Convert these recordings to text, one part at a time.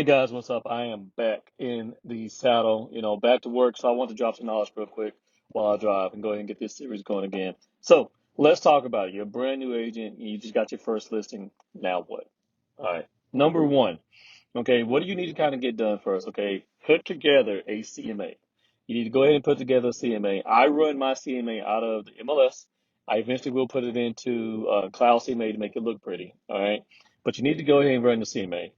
Hey guys, what's up? I am back in the saddle, back to work. So I want to drop some knowledge real quick while I drive and go ahead and get this series going again. So let's talk about it. You're a brand new agent. You just got your first listing. Now what? All right. Number one, okay, what do you need to kind of get done first? Okay, put together a CMA. You need to go ahead and put together a CMA. I run my CMA out of the MLS. I eventually will put it into Cloud CMA to make it look pretty. All right. But you need to go ahead and run the CMA.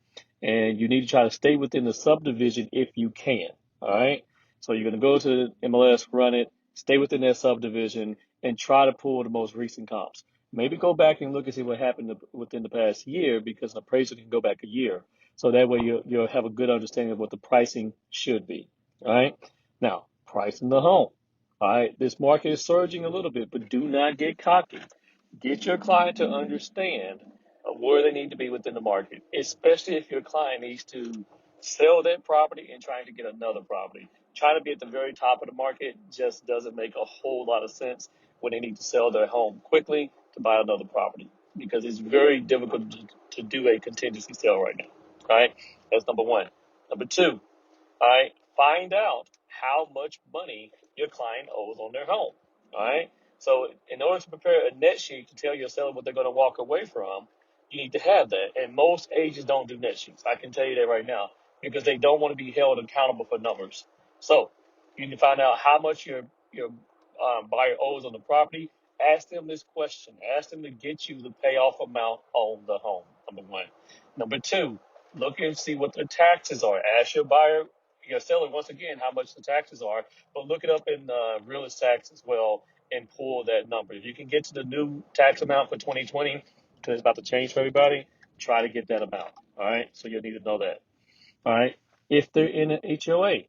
And you need to try to stay within the subdivision if you can. All right. So you're going to go to MLS, run it, stay within that subdivision, and try to pull the most recent comps. Maybe go back and look and see what happened within the past year because an appraiser can go back a year. So that way you'll have a good understanding of what the pricing should be. All right. Now, pricing the home. All right. This market is surging a little bit, but do not get cocky. Get your client to understand where they need to be within the market, especially if your client needs to sell that property and trying to get another property. Trying to be at the very top of the market just doesn't make a whole lot of sense when they need to sell their home quickly to buy another property because it's very difficult to do a contingency sale right now. All right, that's number one. Number two, all right, find out how much money your client owes on their home. All right, so in order to prepare a net sheet to tell your seller what they're going to walk away from, you need to have that. And most agents don't do net sheets. I can tell you that right now because they don't want to be held accountable for numbers. So you can find out how much your buyer owes on the property. Ask them this question. Ask them to get you the payoff amount on the home. Number one. Number two, look and see what the taxes are. Ask your seller once again how much the taxes are, but look it up in real estate tax as well and pull that number. If you can get to the new tax amount for 2020, because it's about to change for everybody, try to get that amount. All right, so you'll need to know that. All right, if they're in an HOA,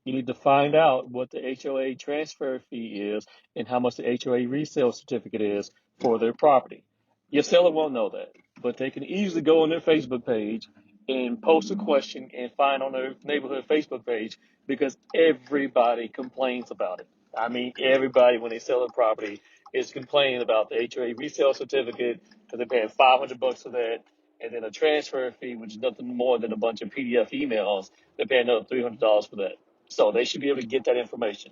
you need to find out what the HOA transfer fee is and how much the HOA resale certificate is for their property. Your seller won't know that, but they can easily go on their Facebook page and post a question and find on their neighborhood Facebook page because everybody complains about it. I mean, everybody, when they sell a property, is complaining about the HOA resale certificate because they're paying $500 for that, and then a transfer fee, which is nothing more than a bunch of PDF emails. They're paying another $300 for that. So they should be able to get that information.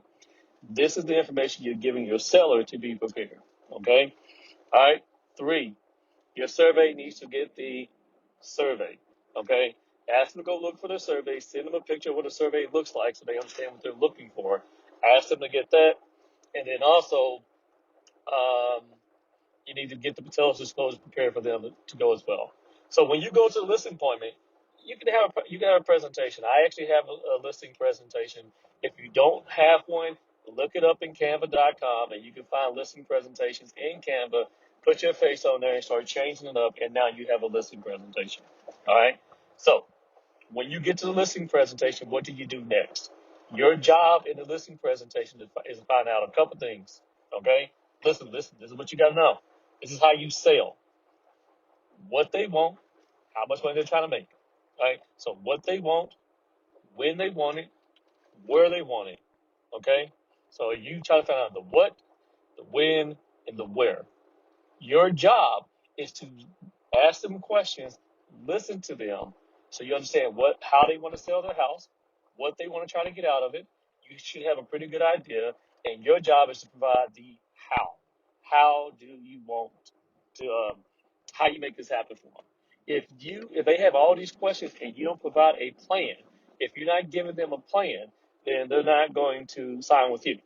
This is the information you're giving your seller to be prepared. Okay? All right. 3, your survey needs to get the survey. Okay? Ask them to go look for the survey. Send them a picture of what a survey looks like so they understand what they're looking for. Ask them to get that. And then also, you need to get the sales disclosure prepared for them to go as well. So when you go to the listing appointment, you can have a presentation. I actually have a listing presentation. If you don't have one, look it up in Canva.com, and you can find listing presentations in Canva. Put your face on there and start changing it up, and now you have a listing presentation. All right. So when you get to the listing presentation, what do you do next? Your job in the listing presentation is to find out a couple things. Okay. Listen. This is what you got to know. This is how you sell. What they want, how much money they're trying to make. Right? So what they want, when they want it, where they want it. Okay? So you try to find out the what, the when, and the where. Your job is to ask them questions, listen to them, so you understand how they want to sell their house, what they want to try to get out of it. You should have a pretty good idea, and your job is to provide the how. How do you want to how you make this happen for them? If they have all these questions and you don't provide a plan, if you're not giving them a plan, then they're not going to sign with you.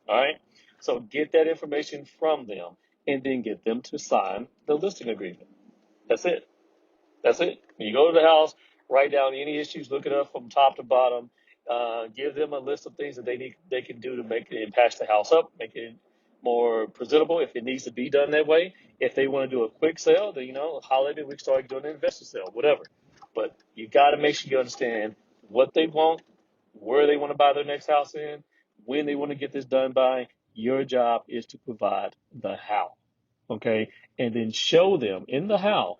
All right. So get that information from them and then get them to sign the listing agreement. That's it. That's it. When you go to the house, write down any issues, look it up from top to bottom. Give them a list of things that they can do to make it and patch the house up, make it more presentable if it needs to be done that way. If they want to do a quick sale, then holiday we start doing an investor sale, whatever. But you got to make sure you understand what they want, where they want to buy their next house in, when they want to get this done by. Your job is to provide the how, okay, and then show them in the how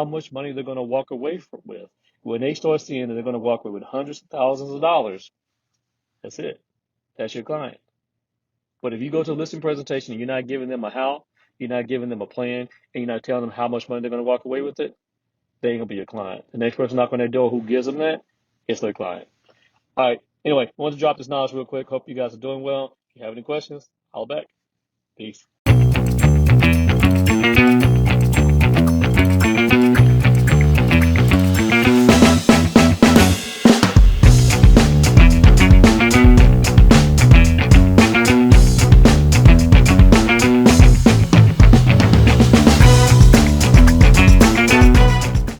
much money they're going to walk away with. When they start seeing that they're going to walk away with hundreds of thousands of dollars, that's it. That's your client. But if you go to a listing presentation and you're not giving them a how, you're not giving them a plan, and you're not telling them how much money they're going to walk away with it, they ain't gonna be your client. The next person knocking on their door who gives them that, it's their client. All right. Anyway, I wanted to drop this knowledge real quick. Hope you guys are doing well. If you have any questions, holler back. Peace.